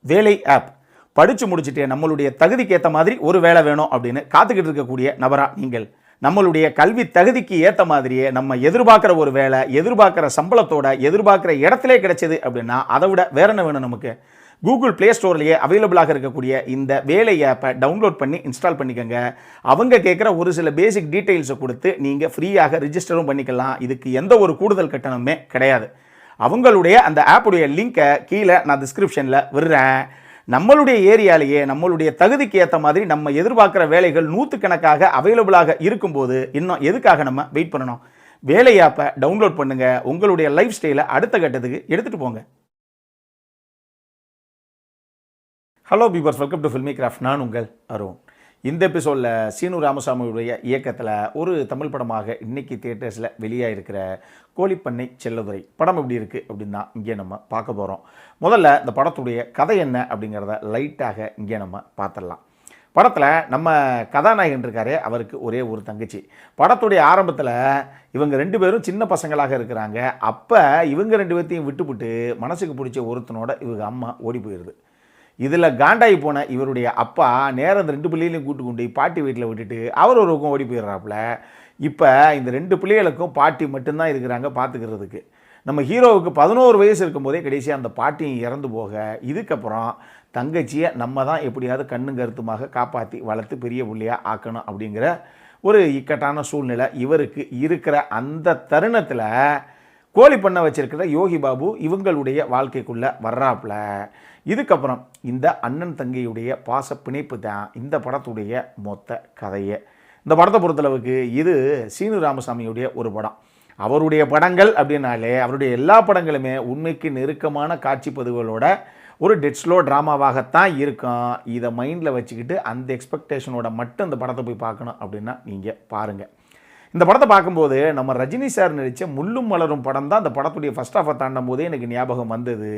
வேலை ஆப் படித்து முடிச்சுட்டு நம்மளுடைய தகுதிக்கு ஏற்ற மாதிரி ஒரு வேலை வேணும் அப்படின்னு காத்துக்கிட்டு இருக்கக்கூடிய நபரா நீங்கள்? நம்மளுடைய கல்வி தகுதிக்கு ஏற்ற மாதிரியே நம்ம எதிர்பார்க்குற ஒரு வேலை, எதிர்பார்க்குற சம்பளத்தோட எதிர்பார்க்குற இடத்துல கிடைச்சது அப்படின்னா அதை விட வேற என்ன வேணும் நமக்கு? கூகுள் ப்ளே ஸ்டோர்லேயே அவைலபிளாக இருக்கக்கூடிய இந்த வேலை ஆப்பை டவுன்லோட் பண்ணி இன்ஸ்டால் பண்ணிக்கோங்க. அவங்க கேட்குற ஒரு சில பேசிக் டீட்டெயில்ஸை கொடுத்து நீங்கள் ஃப்ரீயாக ரிஜிஸ்டரும் பண்ணிக்கலாம். இதுக்கு எந்த ஒரு கூடுதல் கட்டணமே கிடையாது. அவங்களுடைய அந்த ஆப்புடைய லிங்கை கீழே நான் டிஸ்கிரிப்ஷனில் விடுறேன். நம்மளுடைய ஏரியாலேயே நம்மளுடைய தகுதிக்கு ஏற்ற மாதிரி நம்ம எதிர்பார்க்குற வேலைகள் நூற்றுக்கணக்காக அவைலபிளாக இருக்கும்போது இன்னும் எதுக்காக நம்ம வெயிட் பண்ணணும்? வேலை ஆப்பை டவுன்லோட் பண்ணுங்கள். உங்களுடைய லைஃப் ஸ்டைலை அடுத்த கட்டத்துக்கு எடுத்துகிட்டு போங்க. Hello பீபர்ஸ், welcome to filmi craft. நான் உங்கள் அருண். இந்த எபிசோடில் சீனு ராமசாமியுடைய இயக்கத்தில் ஒரு தமிழ் படமாக இன்றைக்கி தியேட்டர்ஸில் வெளியாகிருக்கிற கோழிப்பண்ணை செல்லதுரை படம் எப்படி இருக்குது அப்படின்னு தான் இங்கே நம்ம பார்க்க போகிறோம். முதல்ல இந்த படத்துடைய கதை என்ன அப்படிங்கிறத லைட்டாக இங்கே நம்ம பார்த்துடலாம். படத்தில் நம்ம கதாநாயகன் இருக்காரே, அவருக்கு ஒரே ஒரு தங்கச்சி. படத்துடைய ஆரம்பத்தில் இவங்க ரெண்டு பேரும் சின்ன பசங்களாக இருக்கிறாங்க. அப்போ இவங்க ரெண்டு பேர்த்தையும் விட்டுவிட்டு மனசுக்கு பிடிச்ச ஒருத்தனோட இவங்க அம்மா ஓடி போயிடுது. இதில் காண்டாகி போன இவருடைய அப்பா நேரம் இந்த ரெண்டு பிள்ளைகளையும் கூட்டு கொண்டு பாட்டி வீட்டில் விட்டுட்டு அவர் ஒரு பக்கம் ஓடி போயிடுறாப்புல. இப்போ இந்த ரெண்டு பிள்ளைகளுக்கும் பாட்டி மட்டும்தான் இருக்கிறாங்க பார்த்துக்கிறதுக்கு. நம்ம ஹீரோவுக்கு 11 வயசு இருக்கும்போதே கடைசியாக அந்த பாட்டியும் இறந்து போக, இதுக்கப்புறம் தங்கச்சியை நம்ம தான் எப்படியாவது கண்ணும் கருத்துமாக காப்பாற்றி வளர்த்து பெரிய புள்ளையாக ஆக்கணும் அப்படிங்கிற ஒரு இக்கட்டான சூழ்நிலை இவருக்கு இருக்கிற அந்த தருணத்தில் கோழி பண்ண வச்சிருக்கிற யோகி பாபு இவங்களுடைய வாழ்க்கைக்குள்ளே வர்றாப்புல. இதுக்கப்புறம் இந்த அண்ணன் தங்கையுடைய பாச பிணைப்பு தான் இந்த படத்துடைய மொத்த கதையை. இந்த படத்தை பொறுத்தளவுக்கு இது சீனு ராமசாமியுடைய ஒரு படம். அவருடைய படங்கள் அப்படின்னாலே அவருடைய எல்லா படங்களுமே உண்மைக்கு நெருக்கமான காட்சி பதிவுகளோட ஒரு டெட் ஸ்லோ ட்ராமாவாகத்தான் இருக்கும். இதை மைண்டில் வச்சுக்கிட்டு அந்த எக்ஸ்பெக்டேஷனோட மட்டும் இந்த படத்தை போய் பார்க்கணும் அப்படின்னா நீங்கள் பாருங்கள். இந்த படத்தை பார்க்கும்போது நம்ம ரஜினி சார் நடித்த முள்ளும் மலரும் படம் தான் இந்த படத்துடைய ஃபஸ்ட் ஹாஃபை தாண்டும் போதே எனக்கு ஞாபகம் வந்தது.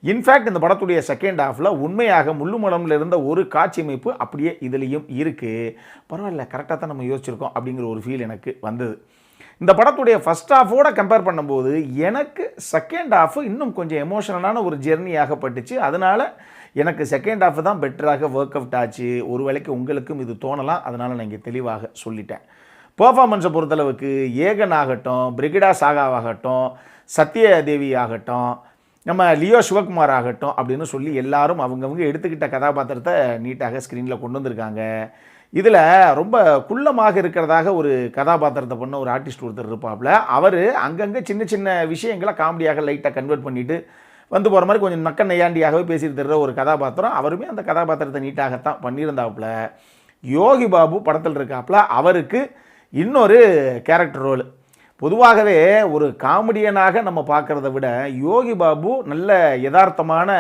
இன்ஃபேக்ட் இந்த படத்துடைய செகண்ட் ஹாஃபில் உண்மையாக முள்ளும் மலரில் இருந்த ஒரு காட்சி அமைப்பு அப்படியே இதுலேயும் இருக்குது. பரவாயில்ல, கரெக்டாக தான் நம்ம யோசிச்சிருக்கோம் அப்படிங்கிற ஒரு ஃபீல் எனக்கு வந்தது. இந்த படத்துடைய ஃபஸ்ட் ஹாஃபோட கம்பேர் பண்ணும்போது எனக்கு செகண்ட் ஹாஃப் இன்னும் கொஞ்சம் எமோஷனலான ஒரு ஜெர்னியாக பட்டுச்சு. அதனால் எனக்கு செகண்ட் ஹாஃப் தான் பெட்டராக ஒர்க் அவுட் ஆச்சு. ஒரு வேளைக்கு உங்களுக்கும் இது தோணலாம், அதனால் நான் இங்கே தெளிவாக சொல்லிட்டேன். பெர்ஃபார்மன்ஸை பொறுத்தளவுக்கு ஏகன் ஆகட்டும், பிரிகிடா சாகாவாகட்டும், சத்யதேவி ஆகட்டும், நம்ம லியோ சிவகுமார் ஆகட்டும் அப்படின்னு சொல்லி எல்லாரும் அவங்கவுங்க எடுத்துக்கிட்ட கதாபாத்திரத்தை நீட்டாக ஸ்க்ரீனில் கொண்டு வந்திருக்காங்க. இதில் ரொம்ப குள்ளமாக இருக்கிறதாக ஒரு கதாபாத்திரத்தை பண்ண ஒரு ஆர்டிஸ்ட் ஒருத்தர் இருப்பாப்புல. அவர் அங்கங்கே சின்ன சின்ன விஷயங்களை காமெடியாக லைட்டாக கன்வெர்ட் பண்ணிவிட்டு வந்து போகிற மாதிரி கொஞ்சம் நக்க நையாண்டியாகவே பேசிட்டு தர்ற ஒரு கதாபாத்திரம். அவருமே அந்த கதாபாத்திரத்தை நீட்டாகத்தான் பண்ணியிருந்தாப்புல. யோகி பாபு படத்தில் இருக்காப்புல, அவருக்கு இன்னொரு கேரக்டர் ரோல். பொதுவாகவே ஒரு காமெடியனாக நம்ம பார்க்குறத விட யோகி பாபு நல்ல யதார்த்தமான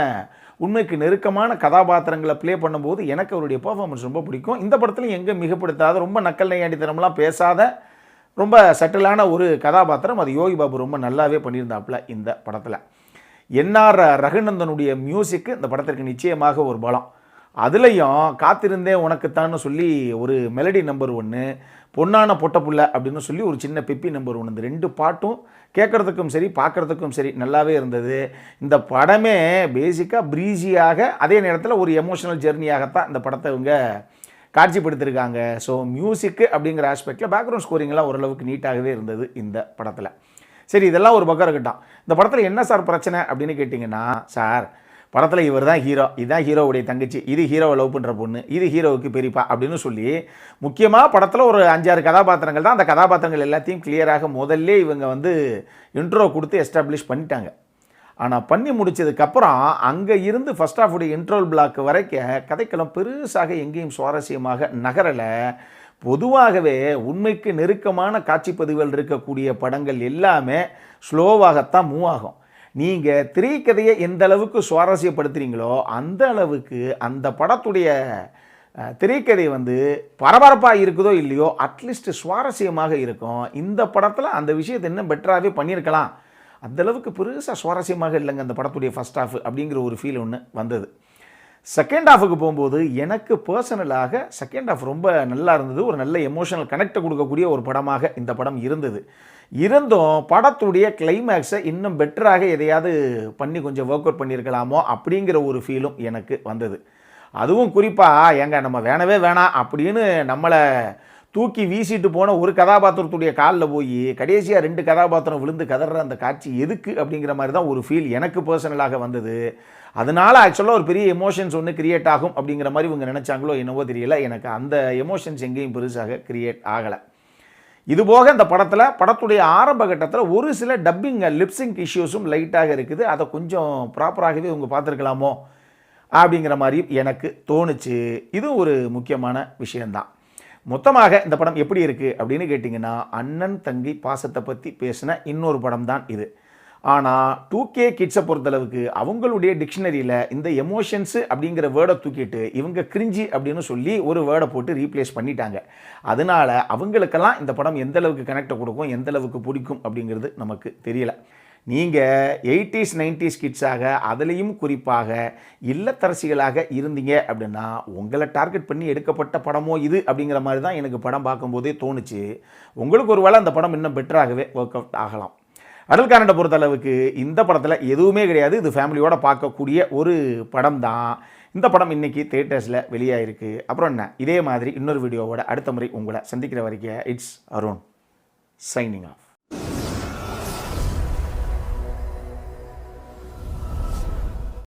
உண்மைக்கு நெருக்கமான கதாபாத்திரங்களை ப்ளே பண்ணும்போது எனக்கு அவருடைய பெர்ஃபார்மன்ஸ் ரொம்ப பிடிக்கும். இந்த படத்துலையும் எங்கே மிகப்படுத்தாத, ரொம்ப நக்கல் நையாண்டித்தனம்லாம் பேசாத, ரொம்ப சட்டிலான ஒரு கதாபாத்திரம். அது யோகி பாபு ரொம்ப நல்லாவே பண்ணியிருந்தாப்புல இந்த படத்தில். என்ஆர் ரகுநந்தனுடைய மியூசிக்கு இந்த படத்திற்கு நிச்சயமாக ஒரு பலம். அதுலேயும் காத்திருந்தேன் உனக்குத்தான்னு சொல்லி ஒரு மெலடி நம்பர் 1, பொன்னான பொட்டப்புள்ள அப்படின்னு சொல்லி ஒரு சின்ன பெப்பி நம்பர் 1, இந்த ரெண்டு பாட்டும் கேட்குறதுக்கும் சரி பார்க்குறதுக்கும் சரி நல்லாவே இருந்தது. இந்த படமே பேசிக்காக ப்ரீஸியாக அதே நேரத்தில் ஒரு எமோஷனல் ஜெர்னியாகத்தான் இந்த படத்தை இவங்க காட்சிப்படுத்தியிருக்காங்க. ஸோ மியூசிக்கு அப்படிங்கிற ஆஸ்பெக்டில் பேக்ரவுண்ட் ஸ்கோரிங்லாம் ஓரளவுக்கு நீட்டாகவே இருந்தது இந்த படத்தில். சரி, இதெல்லாம் ஒரு பக்கம் இருக்கட்டும். இந்த படத்தில் என்ன சார் பிரச்சனை அப்படின்னு கேட்டிங்கன்னா, சார் படத்தில் இவர் தான் ஹீரோ, இதுதான் ஹீரோவுடைய தங்கச்சி, இது ஹீரோவை லவ் பண்ணுற பொண்ணு, இது ஹீரோவுக்கு பெரியப்பா அப்படின்னு சொல்லி முக்கியமாக படத்தில் ஒரு 5-6 கதாபாத்திரங்கள் தான். அந்த கதாபாத்திரங்கள் எல்லாத்தையும் கிளியராக முதல்ல இவங்க இன்ட்ரோ கொடுத்து எஸ்டாப்ளிஷ் பண்ணிட்டாங்க. ஆனால் பண்ணி முடித்ததுக்கப்புறம் அங்கே இருந்து ஃபஸ்ட் ஹாஃபுடைய இன்ட்ரோல் பிளாக் வரைக்கும் கதைக்களம் பெருசாக எங்கேயும் சுவாரஸ்யமாக நகரலை. பொதுவாகவே உண்மைக்கு நெருக்கமான காட்சிப்பதிவுகள் இருக்கக்கூடிய படங்கள் எல்லாமே ஸ்லோவாகத்தான் மூவ் ஆகும். நீங்கள் திரைக்கதையை எந்த அளவுக்கு சுவாரஸ்யப்படுத்துகிறீங்களோ அந்த அளவுக்கு அந்த படத்துடைய திரைக்கதை பரபரப்பாக இருக்குதோ இல்லையோ அட்லீஸ்ட் சுவாரஸ்யமாக இருக்கும். இந்த படத்தில் அந்த விஷயத்தை இன்னும் பெட்டராகவே பண்ணியிருக்கலாம். அந்தளவுக்கு பெருசாக சுவாரஸ்யமாக இல்லைங்க அந்த படத்துடைய ஃபஸ்ட் ஹாஃப் அப்படிங்கிற ஒரு ஃபீல் ஒன்று வந்தது. செகண்ட் ஹாஃபுக்கு போகும்போது எனக்கு பர்சனலாக செகண்ட் ஹாஃப் ரொம்ப நல்லா இருந்தது. ஒரு நல்ல எமோஷனல் கனெக்டை கொடுக்கக்கூடிய ஒரு படமாக இந்த படம் இருந்தது. இருந்தும் படத்துடைய கிளைமேக்ஸை இன்னும் பெட்டராக எதையாவது பண்ணி கொஞ்சம் ஒர்க் அவுட் பண்ணியிருக்கலாமோ அப்படிங்கிற ஒரு ஃபீலும் எனக்கு வந்தது. அதுவும் குறிப்பாக ஏங்க நம்ம வேணவே வேணாம் அப்படின்னு நம்மளை தூக்கி வீசிட்டு போன ஒரு கதாபாத்திரத்துடைய காலில் போய் கடைசியாக 2 கதாபாத்திரம் விழுந்து கதற அந்த காட்சி எதுக்கு அப்படிங்கிற மாதிரி தான் ஒரு ஃபீல் எனக்கு பர்சனலாக வந்தது. அதனால் ஆக்சுவலாக ஒரு பெரிய எமோஷன்ஸ் ஒன்று கிரியேட் ஆகும் அப்படிங்கிற மாதிரி இவங்க நினச்சாங்களோ என்னவோ தெரியல. எனக்கு அந்த எமோஷன்ஸ் எங்கேயும் பெருசாக கிரியேட் ஆகலை. இதுபோக இந்த படத்துடைய ஆரம்ப கட்டத்தில் ஒரு சில டப்பிங் லிப்சிங் இஷ்யூஸும் லைட்டாக இருக்குது. அதை கொஞ்சம் ப்ராப்பராகவே இவங்க பார்த்துருக்கலாமோ அப்படிங்கிற மாதிரி எனக்கு தோணுச்சு. இது ஒரு முக்கியமான விஷயந்தான். மொத்தமாக இந்த படம் எப்படி இருக்குது அப்படின்னு கேட்டிங்கன்னா, அண்ணன் தங்கை பாசத்தை பற்றி பேசின இன்னொரு படம் தான் இது. ஆனால் 2K கிட்ஸை பொறுத்தளவுக்கு அவங்களுடைய டிக்ஷனரியில் இந்த எமோஷன்ஸு அப்படிங்கிற வேர்டை தூக்கிட்டு இவங்க கிரிஞ்சி அப்படின்னு சொல்லி ஒரு வேர்டை போட்டு ரீப்ளேஸ் பண்ணிட்டாங்க. அதனால் அவங்களுக்கெல்லாம் இந்த படம் எந்த அளவுக்கு கனெக்டை கொடுக்கும், எந்த அளவுக்கு பிடிக்கும் அப்படிங்கிறது நமக்கு தெரியல. நீங்கள் 80s 90s கிட்ஸாக அதுலேயும் குறிப்பாக இல்லத்தரசிகளாக இருந்தீங்க அப்படின்னா உங்களை டார்கெட் பண்ணி எடுக்கப்பட்ட படமோ இது அப்படிங்கிற மாதிரி தான் எனக்கு படம் பார்க்கும்போதே தோணுச்சு. உங்களுக்கு ஒரு வேளை அந்த படம் இன்னும் பெட்டராகவே ஒர்க் அவுட் ஆகலாம். அடல்காரண்டை பொறுத்தளவுக்கு இந்த படத்தில் எதுவுமே கிடையாது. இது ஃபேமிலியோடு பார்க்கக்கூடிய ஒரு படம் தான். இந்த படம் இன்றைக்கி தியேட்டர்ஸில் வெளியாகிருக்கு. அப்புறம் என்ன, இதே மாதிரி இன்னொரு வீடியோவோட அடுத்த முறை உங்களை சந்திக்கிற வரைக்கும் இட்ஸ் அருண் சைனிங் ஆஃப்.